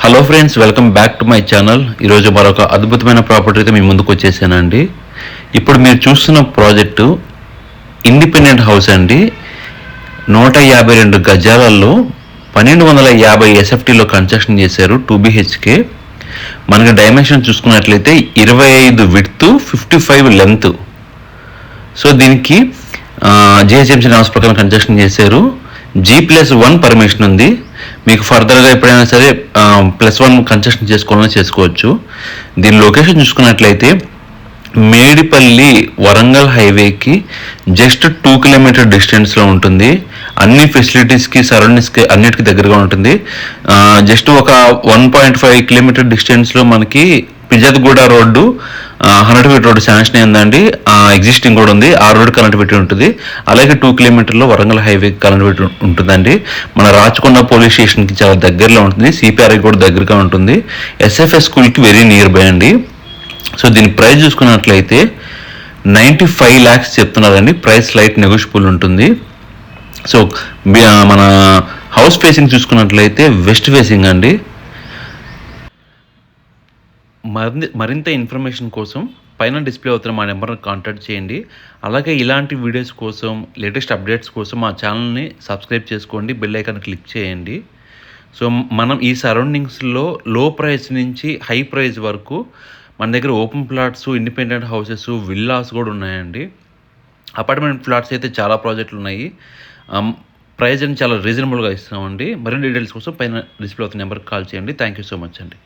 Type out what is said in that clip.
Hello friends, welcome back to my channel. ఈరోజు మరొక అద్భుతమైన ప్రాపర్టీతో మీ ముందుకు వచ్చేసానండి. ఇప్పుడు మీరు చూస్తున్న ప్రాజెక్టు ఇండిపెండెంట్ హౌస్ అండి. 152 గజాలలో 1250 ఎస్ఎఫ్టీలో కన్స్ట్రక్షన్ చేశారు. 2 BHK. మనకి డైమెన్షన్ చూసుకున్నట్లయితే 25 విడ్త్, 55 లెంత్. సో దీనికి జిహెచ్ఎంసీ నామ్స్ ప్రకారం కన్స్ట్రక్షన్ చేశారు. G+1 పర్మిషన్ ఉంది. మీకు ఫర్దర్గా ఎప్పుడైనా సరే +1 కన్స్ట్రక్షన్ చేసుకోవాలని చేసుకోవచ్చు. దీని లొకేషన్ చూసుకున్నట్లయితే మేడిపల్లి వరంగల్ హైవేకి జస్ట్ 2 కిలోమీటర్ డిస్టెన్స్లో ఉంటుంది. అన్ని ఫెసిలిటీస్కి, సరౌండింగ్స్కి అన్నిటికీ దగ్గరగా ఉంటుంది. జస్ట్ ఒక 1.5 కిలోమీటర్ డిస్టెన్స్లో మనకి పిజాద్గూడ రోడ్డు, 100 ఫీట్ రోడ్డు శాంక్షన్ అయిందండి. ఎగ్జిస్టింగ్ కూడా ఉంది. ఆ రోడ్డు కనెక్ట్ పెట్టి ఉంటుంది. అలాగే 2 కిలోమీటర్లో వరంగల్ హైవే కనెక్ట్ పెట్టి ఉంటుందండి. మన రాచకొండ పోలీస్ స్టేషన్కి చాలా దగ్గరలో ఉంటుంది. సిపిఆర్ఐ కూడా దగ్గరగా ఉంటుంది. ఎస్ఎఫ్ఎస్ స్కూల్కి వెరీ నియర్ బై అండి. సో దీని ప్రైస్ చూసుకున్నట్లయితే 95 lakhs చెప్తున్నారండి. ప్రైస్ లైట్ నెగోషియబుల్ ఉంటుంది. సో మన హౌస్ ఫేసింగ్ చూసుకున్నట్లయితే వెస్ట్ ఫేసింగ్ అండి. మరింత ఇన్ఫర్మేషన్ కోసం పైన డిస్ప్లే అవుతున్న మా నెంబర్ని కాంటాక్ట్ చేయండి. అలాగే ఇలాంటి వీడియోస్ కోసం, లేటెస్ట్ అప్డేట్స్ కోసం మా ఛానల్ని సబ్స్క్రైబ్ చేసుకోండి. బెల్ ఐకాన్ క్లిక్ చేయండి. సో మనం ఈ సరౌండింగ్స్లో లో ప్రైస్ నుంచి హై ప్రైస్ వరకు మన దగ్గర open plots, independent houses, villas కూడా ఉన్నాయండి. అపార్ట్మెంట్ ప్లాట్స్ అయితే చాలా ప్రాజెక్టులు ఉన్నాయి. ప్రైస్ అని చాలా రీజనబుల్గా ఇస్తామండి. మరిన్ని డీటెయిల్స్ కోసం పైన డిస్ప్లే అవుతున్న నెంబర్కి కాల్ చేయండి. థ్యాంక్ యూ సో మచ్ అండి.